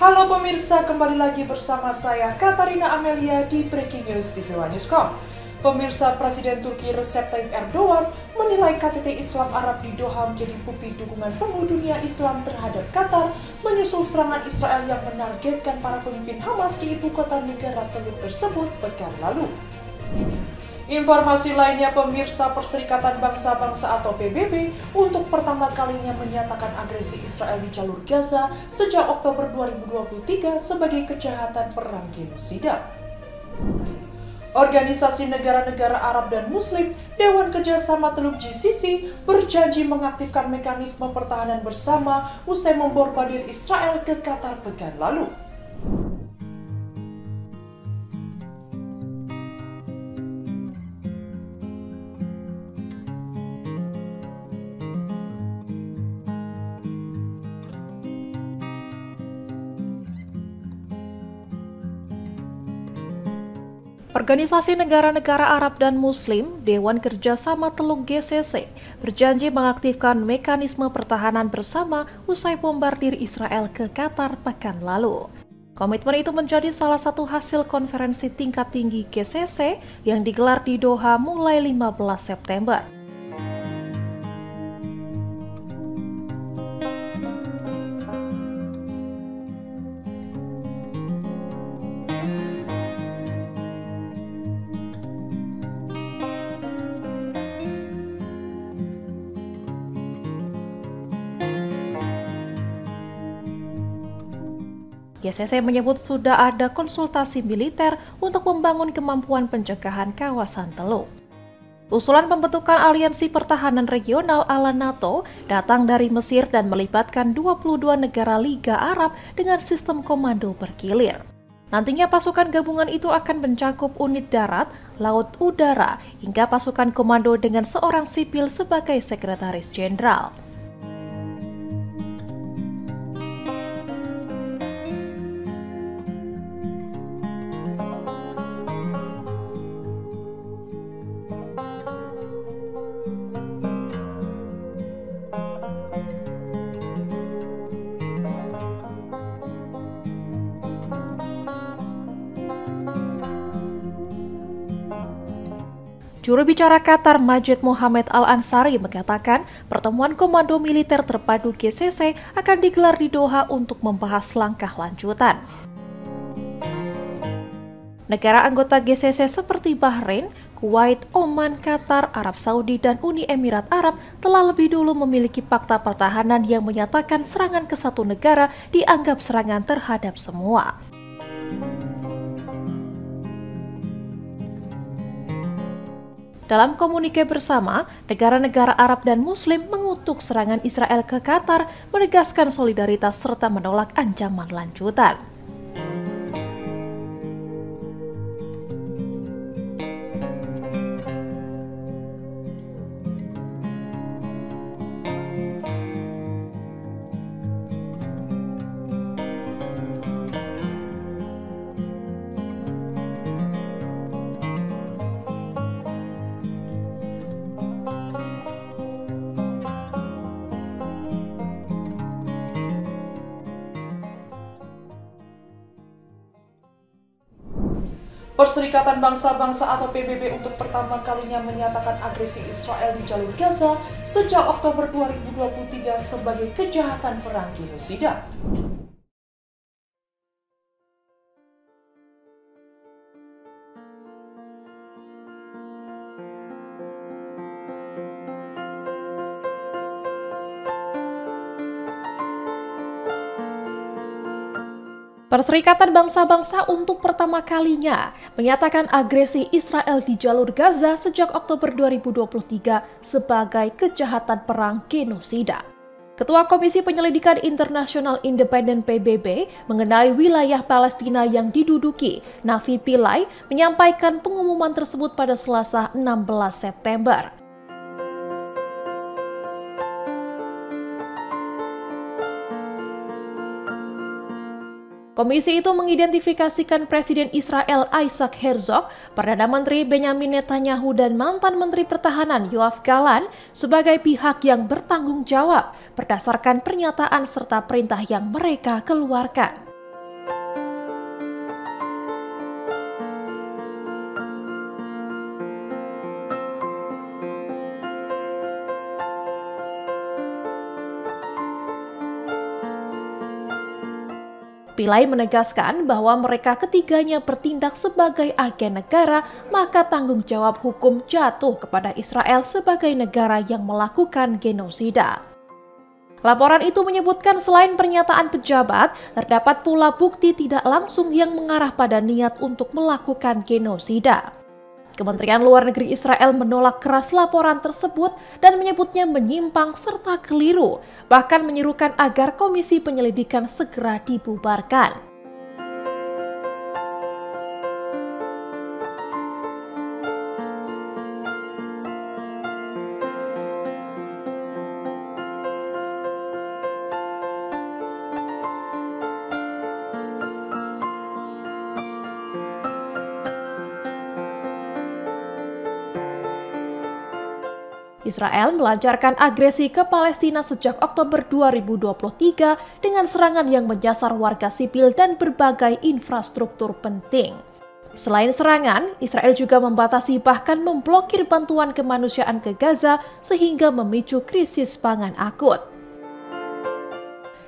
Halo pemirsa, kembali lagi bersama saya Katarina Amelia di Breaking News TV One Newscom. Pemirsa, Presiden Turki Recep Tayyip Erdogan menilai KTT Islam Arab di Doha menjadi bukti dukungan penuh dunia Islam terhadap Qatar menyusul serangan Israel yang menargetkan para pemimpin Hamas di ibu kota negara Teluk tersebut pekan lalu. Informasi lainnya, pemirsa, Perserikatan Bangsa-Bangsa atau PBB untuk pertama kalinya menyatakan agresi Israel di jalur Gaza sejak Oktober 2023 sebagai kejahatan perang genosida. Organisasi negara-negara Arab dan Muslim, Dewan Kerjasama Teluk GCC, berjanji mengaktifkan mekanisme pertahanan bersama usai membombardir Israel ke Qatar pekan lalu. Organisasi negara-negara Arab dan Muslim, Dewan Kerjasama Teluk GCC, berjanji mengaktifkan mekanisme pertahanan bersama usai bombardir Israel ke Qatar pekan lalu. Komitmen itu menjadi salah satu hasil konferensi tingkat tinggi GCC yang digelar di Doha mulai 15 September. GCC menyebut sudah ada konsultasi militer untuk membangun kemampuan pencegahan kawasan Teluk. Usulan pembentukan aliansi pertahanan regional ala NATO datang dari Mesir dan melibatkan 22 negara Liga Arab dengan sistem komando bergilir. Nantinya pasukan gabungan itu akan mencakup unit darat, laut, udara, hingga pasukan komando dengan seorang sipil sebagai sekretaris jenderal. Juru bicara Qatar Majid Mohammed Al-Ansari mengatakan pertemuan komando militer terpadu GCC akan digelar di Doha untuk membahas langkah lanjutan. Negara anggota GCC seperti Bahrain, Kuwait, Oman, Qatar, Arab Saudi, dan Uni Emirat Arab telah lebih dulu memiliki fakta pertahanan yang menyatakan serangan ke satu negara dianggap serangan terhadap semua. Dalam komunike bersama, negara-negara Arab dan Muslim mengutuk serangan Israel ke Qatar, menegaskan solidaritas serta menolak ancaman lanjutan. Perserikatan Bangsa-Bangsa atau PBB untuk pertama kalinya menyatakan agresi Israel di jalur Gaza sejak Oktober 2023 sebagai kejahatan perang genosida. Perserikatan Bangsa-Bangsa untuk pertama kalinya menyatakan agresi Israel di jalur Gaza sejak Oktober 2023 sebagai kejahatan perang genosida. Ketua Komisi Penyelidikan Internasional Independen PBB mengenai wilayah Palestina yang diduduki, Navi Pillay, menyampaikan pengumuman tersebut pada Selasa 16 September. Komisi itu mengidentifikasikan Presiden Israel Isaac Herzog, Perdana Menteri Benjamin Netanyahu dan mantan Menteri Pertahanan Yoav Gallant sebagai pihak yang bertanggung jawab berdasarkan pernyataan serta perintah yang mereka keluarkan. Pillay menegaskan bahwa mereka ketiganya bertindak sebagai agen negara, maka tanggung jawab hukum jatuh kepada Israel sebagai negara yang melakukan genosida. Laporan itu menyebutkan selain pernyataan pejabat, terdapat pula bukti tidak langsung yang mengarah pada niat untuk melakukan genosida. Kementerian Luar Negeri Israel menolak keras laporan tersebut dan menyebutnya menyimpang serta keliru, bahkan menyerukan agar komisi penyelidikan segera dibubarkan. Israel melancarkan agresi ke Palestina sejak Oktober 2023 dengan serangan yang menyasar warga sipil dan berbagai infrastruktur penting. Selain serangan, Israel juga membatasi bahkan memblokir bantuan kemanusiaan ke Gaza sehingga memicu krisis pangan akut.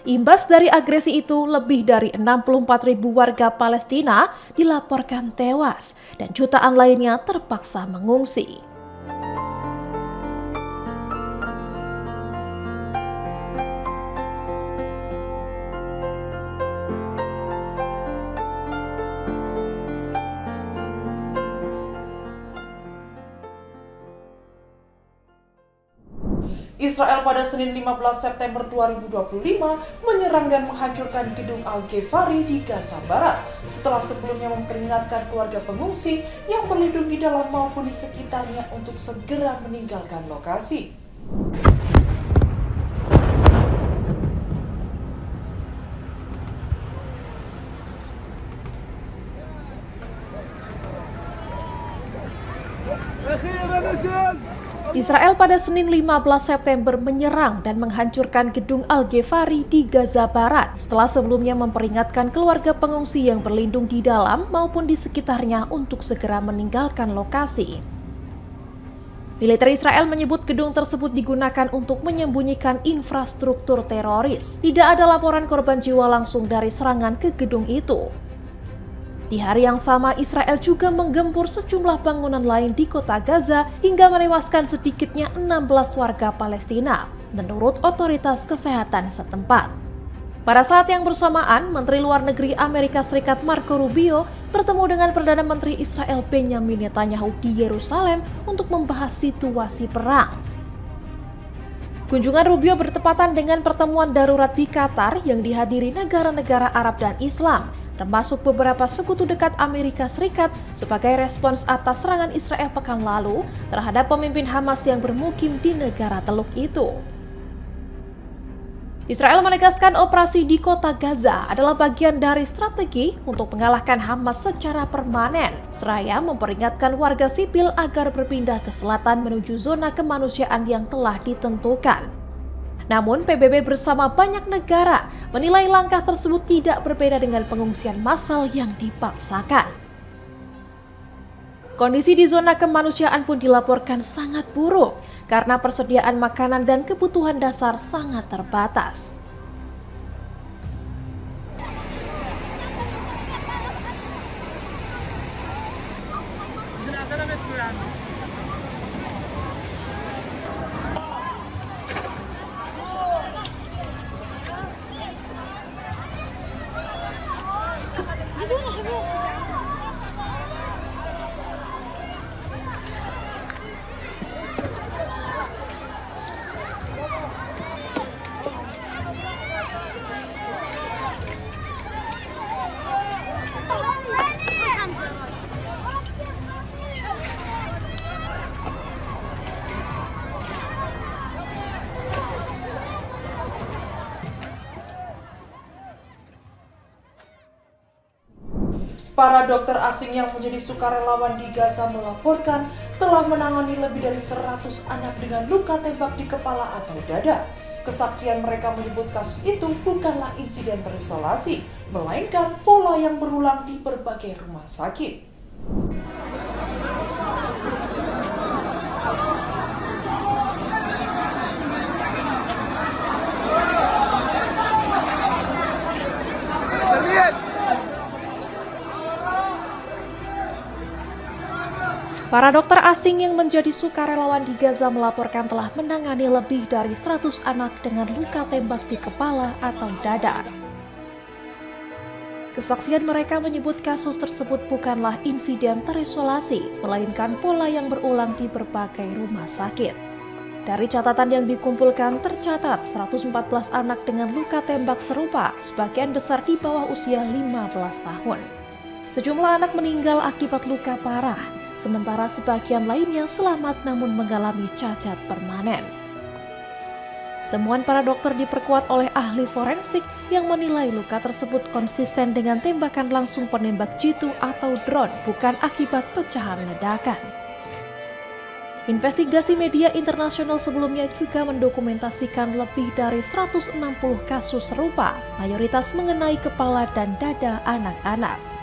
Imbas dari agresi itu, lebih dari 64.000 warga Palestina dilaporkan tewas dan jutaan lainnya terpaksa mengungsi. Israel pada Senin 15 September 2025 menyerang dan menghancurkan gedung Al-Ghefari di Gaza Barat setelah sebelumnya memperingatkan keluarga pengungsi yang berlindung di dalam maupun di sekitarnya untuk segera meninggalkan lokasi. Israel pada Senin 15 September menyerang dan menghancurkan gedung Al-Ghefari di Gaza Barat setelah sebelumnya memperingatkan keluarga pengungsi yang berlindung di dalam maupun di sekitarnya untuk segera meninggalkan lokasi. Militer Israel menyebut gedung tersebut digunakan untuk menyembunyikan infrastruktur teroris. Tidak ada laporan korban jiwa langsung dari serangan ke gedung itu. Di hari yang sama, Israel juga menggempur sejumlah bangunan lain di kota Gaza hingga menewaskan sedikitnya 16 warga Palestina, menurut otoritas kesehatan setempat. Pada saat yang bersamaan, Menteri Luar Negeri Amerika Serikat Marco Rubio bertemu dengan Perdana Menteri Israel Benjamin Netanyahu di Yerusalem untuk membahas situasi perang. Kunjungan Rubio bertepatan dengan pertemuan darurat di Qatar yang dihadiri negara-negara Arab dan Islam, termasuk beberapa sekutu dekat Amerika Serikat sebagai respons atas serangan Israel pekan lalu terhadap pemimpin Hamas yang bermukim di negara Teluk itu. Israel menegaskan operasi di kota Gaza adalah bagian dari strategi untuk mengalahkan Hamas secara permanen, seraya memperingatkan warga sipil agar berpindah ke selatan menuju zona kemanusiaan yang telah ditentukan. Namun, PBB bersama banyak negara menilai langkah tersebut tidak berbeda dengan pengungsian massal yang dipaksakan. Kondisi di zona kemanusiaan pun dilaporkan sangat buruk karena persediaan makanan dan kebutuhan dasar sangat terbatas. Para dokter asing yang menjadi sukarelawan di Gaza melaporkan telah menangani lebih dari 100 anak dengan luka tembak di kepala atau dada. Kesaksian mereka menyebut kasus itu bukanlah insiden terisolasi, melainkan pola yang berulang di berbagai rumah sakit. Para dokter asing yang menjadi sukarelawan di Gaza melaporkan telah menangani lebih dari 100 anak dengan luka tembak di kepala atau dada. Kesaksian mereka menyebut kasus tersebut bukanlah insiden terisolasi, melainkan pola yang berulang di berbagai rumah sakit. Dari catatan yang dikumpulkan, tercatat 114 anak dengan luka tembak serupa, sebagian besar di bawah usia 15 tahun. Sejumlah anak meninggal akibat luka parah, sementara sebagian lainnya selamat namun mengalami cacat permanen. Temuan para dokter diperkuat oleh ahli forensik yang menilai luka tersebut konsisten dengan tembakan langsung penembak jitu atau drone, bukan akibat pecahan ledakan. Investigasi media internasional sebelumnya juga mendokumentasikan lebih dari 160 kasus serupa, mayoritas mengenai kepala dan dada anak-anak.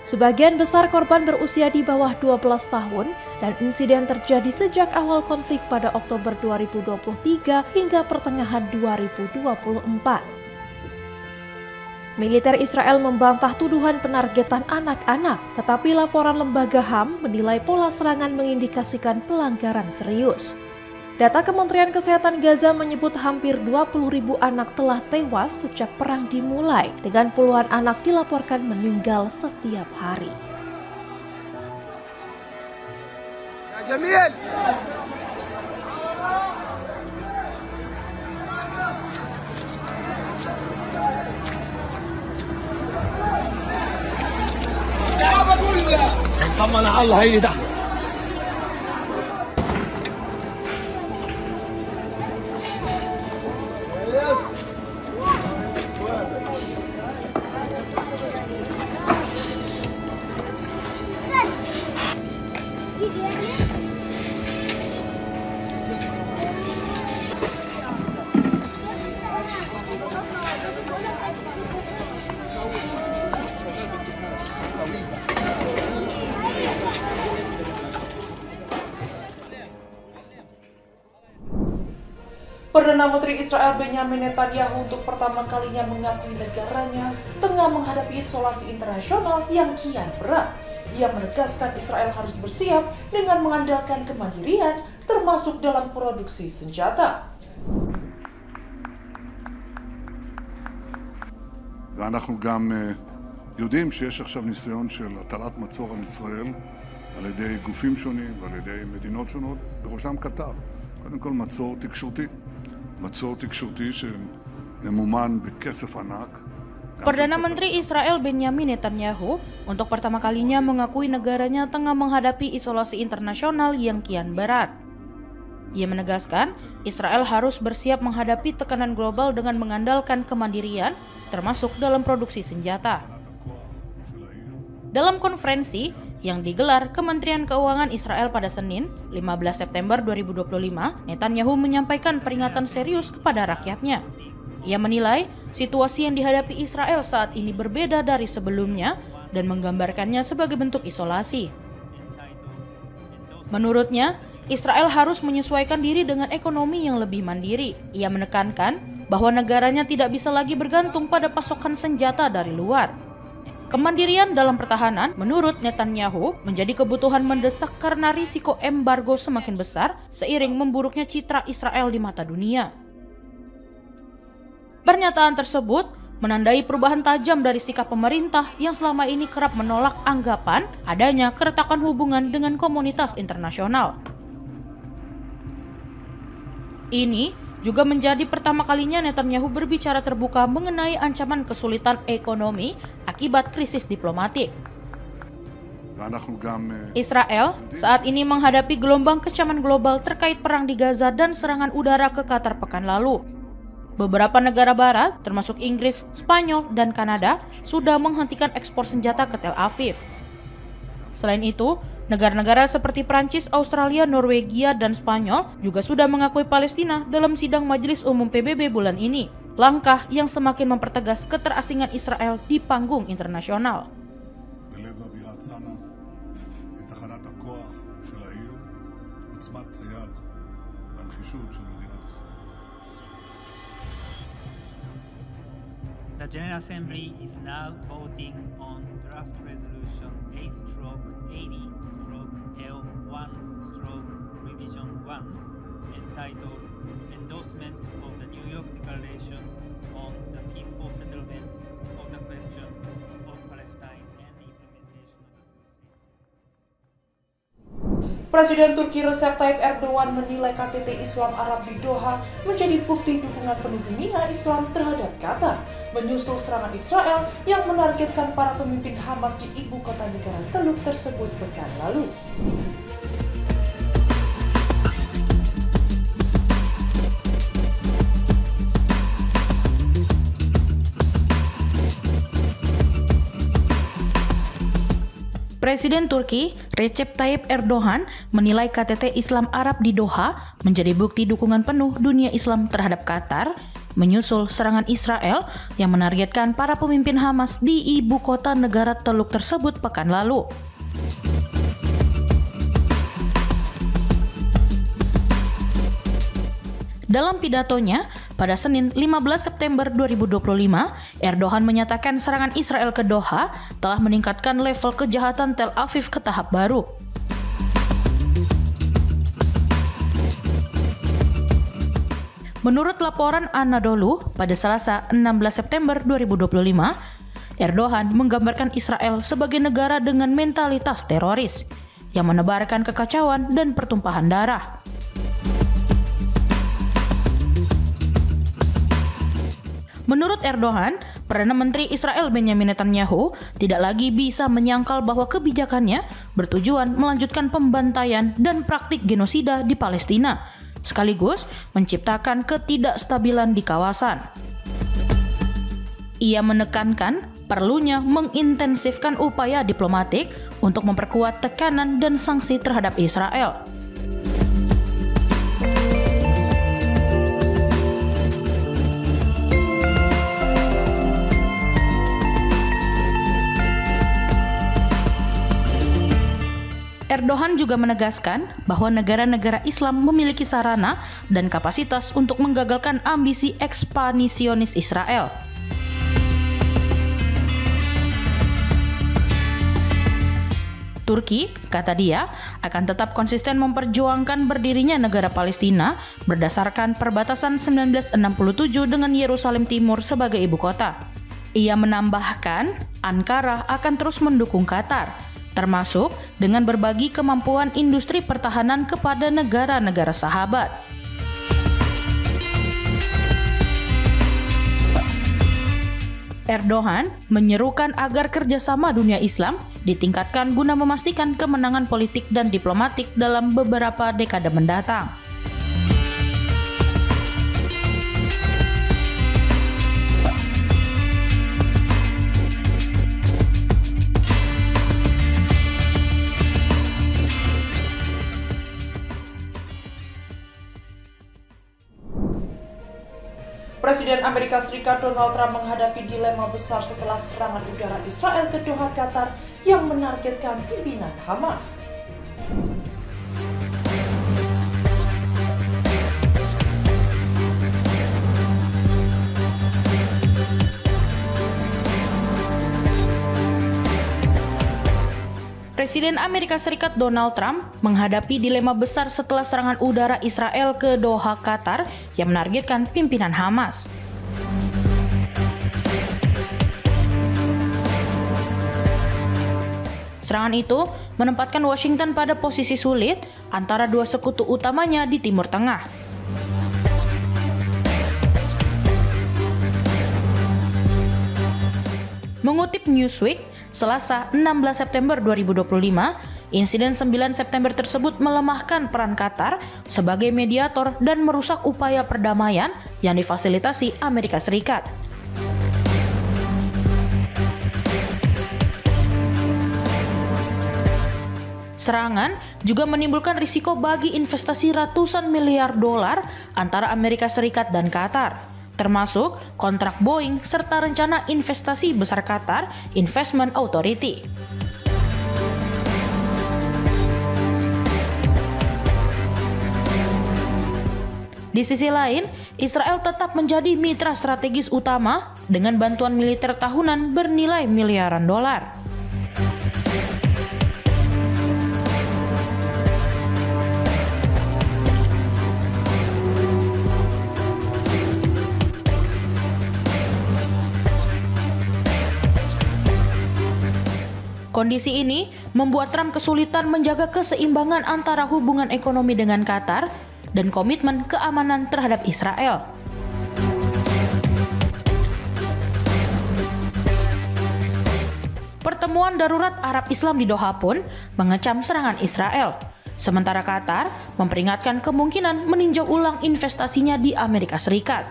Sebagian besar korban berusia di bawah 12 tahun dan insiden terjadi sejak awal konflik pada Oktober 2023 hingga pertengahan 2024. Militer Israel membantah tuduhan penargetan anak-anak, tetapi laporan lembaga HAM menilai pola serangan mengindikasikan pelanggaran serius. Data Kementerian Kesehatan Gaza menyebut hampir 20.000 anak telah tewas sejak perang dimulai, dengan puluhan anak dilaporkan meninggal setiap hari. Ya Jamil! طمن على الله هيني تحت Perdana Menteri Israel Benjamin Netanyahu untuk pertama kalinya mengakui negaranya tengah menghadapi isolasi internasional yang kian berat. Ia menegaskan Israel harus bersiap dengan mengandalkan kemandirian, termasuk dalam produksi senjata. ואנחנו גם יודעים שיש עכשיו ניסיון של הטלת מצור על ישראל על ידי גופים שונים ועל ידי מדינות שונות, בראשם קטר. קודם כל מצור תקשורתי שממומן בכסף ענק. Perdana Menteri Israel Benjamin Netanyahu untuk pertama kalinya mengakui negaranya tengah menghadapi isolasi internasional yang kian berat. Ia menegaskan Israel harus bersiap menghadapi tekanan global dengan mengandalkan kemandirian, termasuk dalam produksi senjata. Dalam konferensi yang digelar Kementerian Keuangan Israel pada Senin, 15 September 2025, Netanyahu menyampaikan peringatan serius kepada rakyatnya. Ia menilai situasi yang dihadapi Israel saat ini berbeda dari sebelumnya dan menggambarkannya sebagai bentuk isolasi. Menurutnya, Israel harus menyesuaikan diri dengan ekonomi yang lebih mandiri. Ia menekankan bahwa negaranya tidak bisa lagi bergantung pada pasokan senjata dari luar. Kemandirian dalam pertahanan, menurut Netanyahu, menjadi kebutuhan mendesak karena risiko embargo semakin besar seiring memburuknya citra Israel di mata dunia. Pernyataan tersebut menandai perubahan tajam dari sikap pemerintah yang selama ini kerap menolak anggapan adanya keretakan hubungan dengan komunitas internasional. Ini juga menjadi pertama kalinya Netanyahu berbicara terbuka mengenai ancaman kesulitan ekonomi akibat krisis diplomatik. Israel saat ini menghadapi gelombang kecaman global terkait perang di Gaza dan serangan udara ke Qatar pekan lalu. Beberapa negara barat, termasuk Inggris, Spanyol, dan Kanada, sudah menghentikan ekspor senjata ke Tel Aviv. Selain itu, negara-negara seperti Prancis, Australia, Norwegia, dan Spanyol juga sudah mengakui Palestina dalam sidang Majelis Umum PBB bulan ini. Langkah yang semakin mempertegas keterasingan Israel di panggung internasional. The General Assembly is now voting on draft resolution 8/80/2025 L1/Revision 1 entitled Endorsement of the New York Declaration on the Peaceful Settlement of the Question of Palestine and the Implementation of the Two-State. Presiden Turki Recep Tayyip Erdogan menilai KTT Islam Arab di Doha menjadi bukti dukungan penuh dunia Islam terhadap Qatar, menyusul serangan Israel yang menargetkan para pemimpin Hamas di ibu kota negara Teluk tersebut pekan lalu. Presiden Turki Recep Tayyip Erdogan menilai KTT Islam Arab di Doha menjadi bukti dukungan penuh dunia Islam terhadap Qatar, menyusul serangan Israel yang menargetkan para pemimpin Hamas di ibu kota negara Teluk tersebut pekan lalu. Dalam pidatonya, pada Senin 15 September 2025, Erdogan menyatakan serangan Israel ke Doha telah meningkatkan level kejahatan Tel Aviv ke tahap baru. Menurut laporan Anadolu, pada Selasa 16 September 2025, Erdogan menggambarkan Israel sebagai negara dengan mentalitas teroris yang menebarkan kekacauan dan pertumpahan darah. Menurut Erdogan, Perdana Menteri Israel Benjamin Netanyahu tidak lagi bisa menyangkal bahwa kebijakannya bertujuan melanjutkan pembantaian dan praktik genosida di Palestina, sekaligus menciptakan ketidakstabilan di kawasan. Ia menekankan perlunya mengintensifkan upaya diplomatik untuk memperkuat tekanan dan sanksi terhadap Israel. Erdogan juga menegaskan bahwa negara-negara Islam memiliki sarana dan kapasitas untuk menggagalkan ambisi ekspansionis Israel. Turki, kata dia, akan tetap konsisten memperjuangkan berdirinya negara Palestina berdasarkan perbatasan 1967 dengan Yerusalem Timur sebagai ibu kota. Ia menambahkan, Ankara akan terus mendukung Qatar, termasuk dengan berbagi kemampuan industri pertahanan kepada negara-negara sahabat. Erdogan menyerukan agar kerjasama dunia Islam ditingkatkan guna memastikan kemenangan politik dan diplomatik dalam beberapa dekade mendatang. Presiden Amerika Serikat Donald Trump menghadapi dilema besar setelah serangan udara Israel ke Doha, Qatar yang menargetkan pimpinan Hamas. Presiden Amerika Serikat Donald Trump menghadapi dilema besar setelah serangan udara Israel ke Doha, Qatar yang menargetkan pimpinan Hamas. Serangan itu menempatkan Washington pada posisi sulit antara dua sekutu utamanya di Timur Tengah. Mengutip Newsweek, Selasa 16 September 2025, insiden 9 September tersebut melemahkan peran Qatar sebagai mediator dan merusak upaya perdamaian yang difasilitasi Amerika Serikat. Serangan juga menimbulkan risiko bagi investasi ratusan miliar dolar antara Amerika Serikat dan Qatar, termasuk kontrak Boeing serta rencana investasi besar Qatar Investment Authority. Di sisi lain, Israel tetap menjadi mitra strategis utama dengan bantuan militer tahunan bernilai miliaran dolar. Kondisi ini membuat Trump kesulitan menjaga keseimbangan antara hubungan ekonomi dengan Qatar dan komitmen keamanan terhadap Israel. Pertemuan darurat Arab Islam di Doha pun mengecam serangan Israel. Sementara Qatar memperingatkan kemungkinan meninjau ulang investasinya di Amerika Serikat.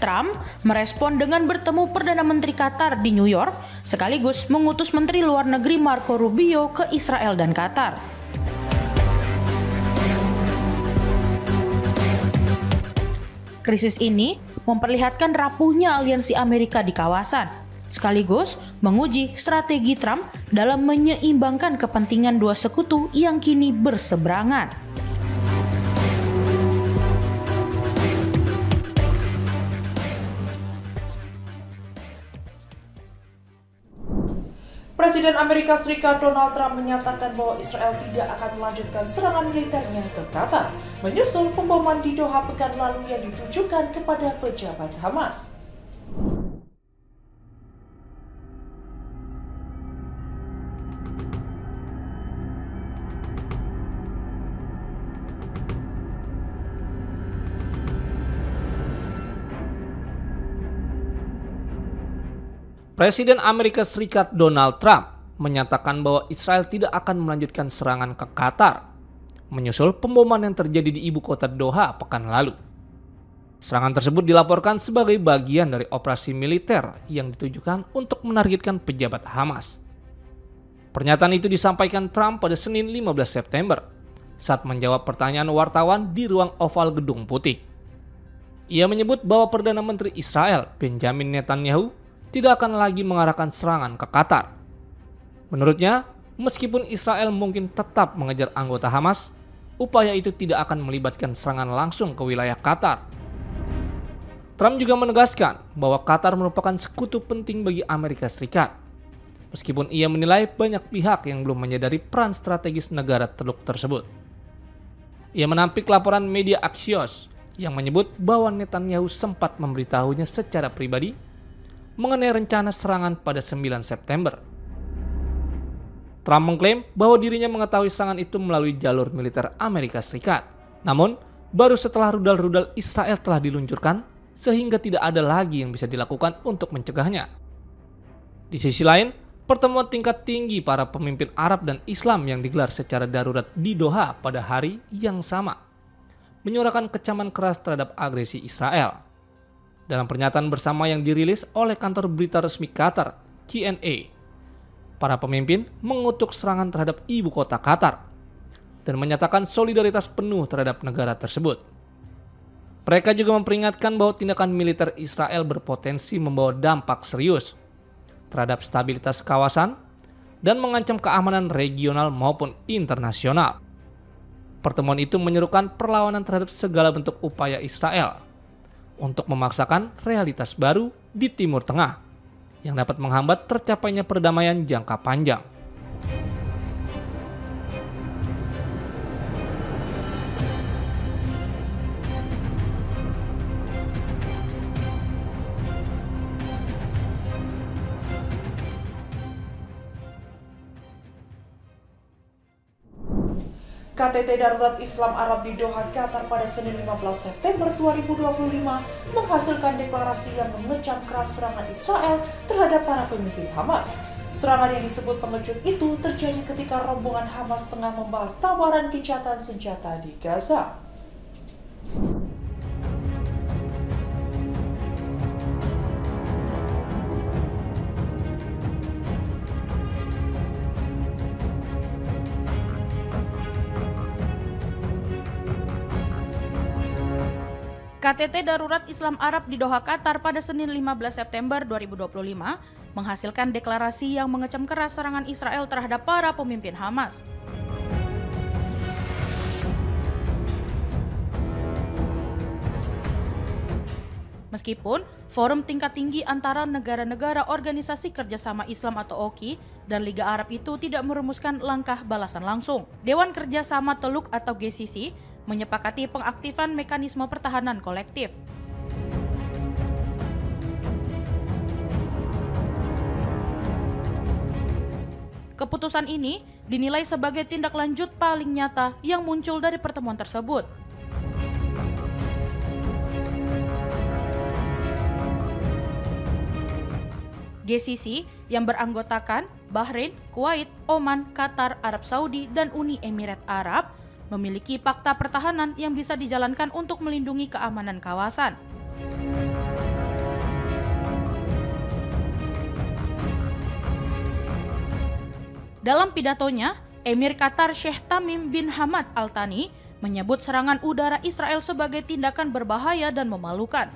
Trump merespon dengan bertemu Perdana Menteri Qatar di New York, sekaligus mengutus Menteri Luar Negeri Marco Rubio ke Israel dan Qatar. Krisis ini memperlihatkan rapuhnya aliansi Amerika di kawasan, sekaligus menguji strategi Trump dalam menyeimbangkan kepentingan dua sekutu yang kini berseberangan. Presiden Amerika Serikat Donald Trump menyatakan bahwa Israel tidak akan melanjutkan serangan militernya ke Qatar, menyusul pemboman di Doha pekan lalu yang ditujukan kepada pejabat Hamas. Presiden Amerika Serikat Donald Trump menyatakan bahwa Israel tidak akan melanjutkan serangan ke Qatar, menyusul pemboman yang terjadi di ibu kota Doha pekan lalu. Serangan tersebut dilaporkan sebagai bagian dari operasi militer yang ditujukan untuk menargetkan pejabat Hamas. Pernyataan itu disampaikan Trump pada Senin 15 September saat menjawab pertanyaan wartawan di ruang oval Gedung Putih. Ia menyebut bahwa Perdana Menteri Israel Benjamin Netanyahu tidak akan lagi mengarahkan serangan ke Qatar. Menurutnya, meskipun Israel mungkin tetap mengejar anggota Hamas, upaya itu tidak akan melibatkan serangan langsung ke wilayah Qatar. Trump juga menegaskan bahwa Qatar merupakan sekutu penting bagi Amerika Serikat, meskipun ia menilai banyak pihak yang belum menyadari peran strategis negara Teluk tersebut. Ia menampik laporan media Axios yang menyebut bahwa Netanyahu sempat memberitahunya secara pribadi mengenai rencana serangan pada 9 September. Trump mengklaim bahwa dirinya mengetahui serangan itu melalui jalur militer Amerika Serikat. Namun, baru setelah rudal-rudal Israel telah diluncurkan, sehingga tidak ada lagi yang bisa dilakukan untuk mencegahnya. Di sisi lain, pertemuan tingkat tinggi para pemimpin Arab dan Islam yang digelar secara darurat di Doha pada hari yang sama menyuarakan kecaman keras terhadap agresi Israel. Dalam pernyataan bersama yang dirilis oleh kantor berita resmi Qatar, QNA, para pemimpin mengutuk serangan terhadap ibu kota Qatar dan menyatakan solidaritas penuh terhadap negara tersebut. Mereka juga memperingatkan bahwa tindakan militer Israel berpotensi membawa dampak serius terhadap stabilitas kawasan dan mengancam keamanan regional maupun internasional. Pertemuan itu menyerukan perlawanan terhadap segala bentuk upaya Israel untuk memaksakan realitas baru di Timur Tengah yang dapat menghambat tercapainya perdamaian jangka panjang. KTT Darurat Islam Arab di Doha, Qatar pada Senin 15 September 2025 menghasilkan deklarasi yang mengecam keras serangan Israel terhadap para pemimpin Hamas. Serangan yang disebut pengejut itu terjadi ketika rombongan Hamas tengah membahas tawaran gencatan senjata di Gaza. KTT Darurat Islam Arab di Doha, Qatar pada Senin 15 September 2025 menghasilkan deklarasi yang mengecam keras serangan Israel terhadap para pemimpin Hamas. Meskipun forum tingkat tinggi antara negara-negara Organisasi Kerjasama Islam atau OKI dan Liga Arab itu tidak merumuskan langkah balasan langsung, Dewan Kerjasama Teluk atau GCC menyepakati pengaktifan mekanisme pertahanan kolektif. Keputusan ini dinilai sebagai tindak lanjut paling nyata yang muncul dari pertemuan tersebut. GCC yang beranggotakan Bahrain, Kuwait, Oman, Qatar, Arab Saudi, dan Uni Emirat Arab memiliki fakta pertahanan yang bisa dijalankan untuk melindungi keamanan kawasan. Dalam pidatonya, Emir Qatar Sheikh Tamim bin Hamad Al Thani menyebut serangan udara Israel sebagai tindakan berbahaya dan memalukan.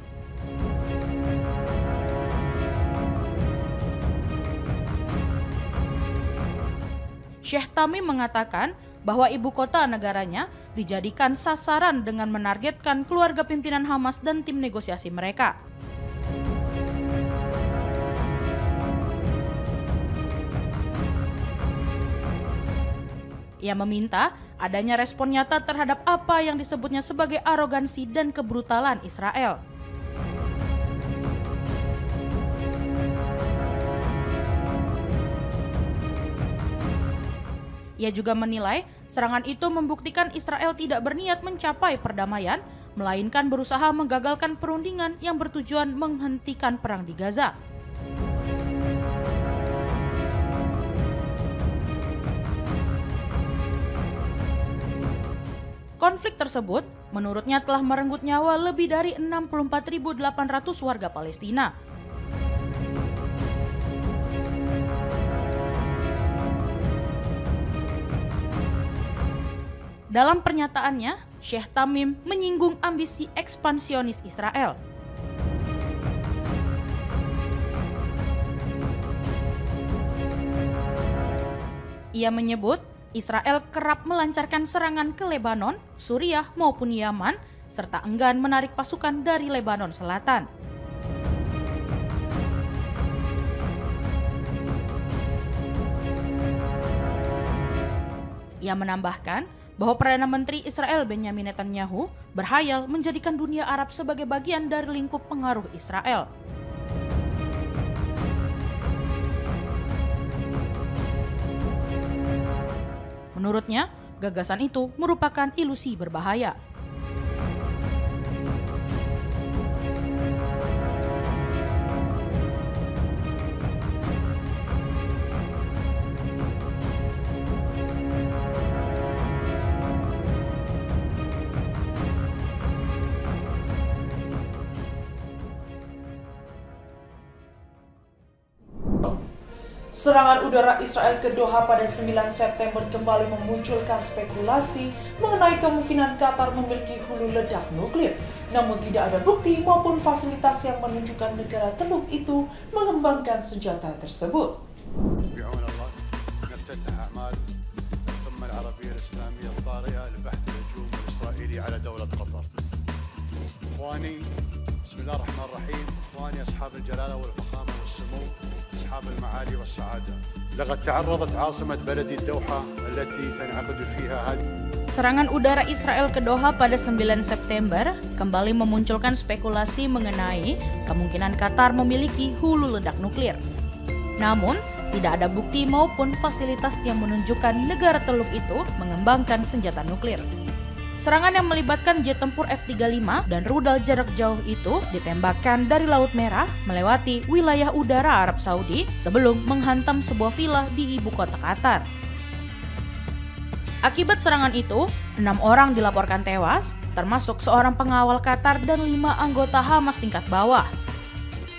Sheikh Tamim mengatakan bahwa ibu kota negaranya dijadikan sasaran dengan menargetkan keluarga pimpinan Hamas dan tim negosiasi mereka. Ia meminta adanya respon nyata terhadap apa yang disebutnya sebagai arogansi dan kebrutalan Israel. Ia juga menilai serangan itu membuktikan Israel tidak berniat mencapai perdamaian, melainkan berusaha menggagalkan perundingan yang bertujuan menghentikan perang di Gaza. Konflik tersebut menurutnya telah merenggut nyawa lebih dari 64.800 warga Palestina. Dalam pernyataannya, Sheikh Tamim menyinggung ambisi ekspansionis Israel. Ia menyebut Israel kerap melancarkan serangan ke Lebanon, Suriah maupun Yaman, serta enggan menarik pasukan dari Lebanon Selatan. Ia menambahkan bahwa Perdana Menteri Israel Benjamin Netanyahu berhayal menjadikan dunia Arab sebagai bagian dari lingkup pengaruh Israel. Menurutnya, gagasan itu merupakan ilusi berbahaya. Serangan udara Israel ke Doha pada 9 September kembali memunculkan spekulasi mengenai kemungkinan Qatar memiliki hulu ledak nuklir. Namun tidak ada bukti maupun fasilitas yang menunjukkan negara Teluk itu mengembangkan senjata tersebut. Bismillahirrahmanirrahim. Ikhwani ashab al-jalala wal fakhama wal sumu, ashab al-ma'ali wal sa'ada. Laqad ta'arradat 'asimat baladi Doha allati tan'aqadu fiha Serangan udara Israel ke Doha pada 9 September kembali memunculkan spekulasi mengenai kemungkinan Qatar memiliki hulu ledak nuklir. Namun, tidak ada bukti maupun fasilitas yang menunjukkan negara Teluk itu mengembangkan senjata nuklir. Serangan yang melibatkan jet tempur F-35 dan rudal jarak jauh itu ditembakkan dari Laut Merah melewati wilayah udara Arab Saudi sebelum menghantam sebuah villa di ibu kota Qatar. Akibat serangan itu, 6 orang dilaporkan tewas, termasuk seorang pengawal Qatar dan 5 anggota Hamas tingkat bawah.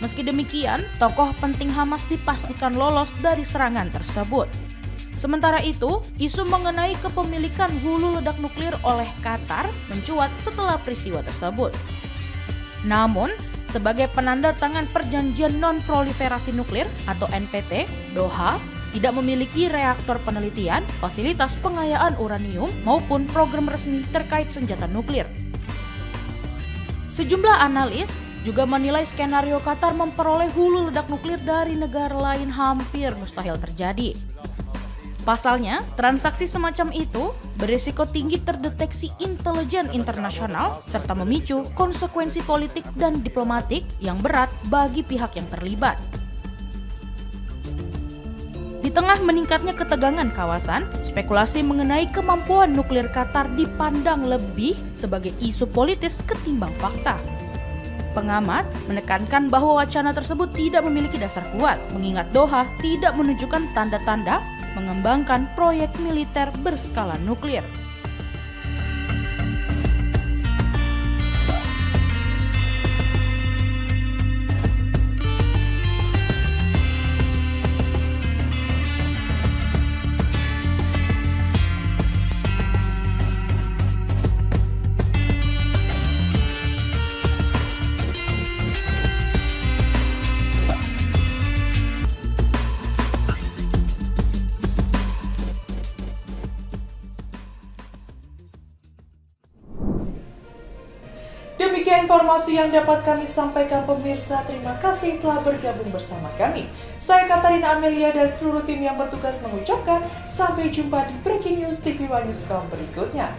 Meski demikian, tokoh penting Hamas dipastikan lolos dari serangan tersebut. Sementara itu, isu mengenai kepemilikan hulu ledak nuklir oleh Qatar mencuat setelah peristiwa tersebut. Namun, sebagai penanda tangan Perjanjian Non-Proliferasi Nuklir atau NPT, Doha tidak memiliki reaktor penelitian, fasilitas pengayaan uranium, maupun program resmi terkait senjata nuklir. Sejumlah analis juga menilai skenario Qatar memperoleh hulu ledak nuklir dari negara lain hampir mustahil terjadi. Pasalnya, transaksi semacam itu berisiko tinggi terdeteksi intelijen internasional serta memicu konsekuensi politik dan diplomatik yang berat bagi pihak yang terlibat. tengah meningkatnya ketegangan kawasan, spekulasi mengenai kemampuan nuklir Qatar dipandang lebih sebagai isu politis ketimbang fakta. Pengamat menekankan bahwa wacana tersebut tidak memiliki dasar kuat, mengingat Doha tidak menunjukkan tanda-tanda mengembangkan proyek militer berskala nuklir. Demikian informasi yang dapat kami sampaikan pemirsa. Terima kasih telah bergabung bersama kami. Saya Katarina Amelia dan seluruh tim yang bertugas mengucapkan sampai jumpa di Breaking News TV One Newscom berikutnya.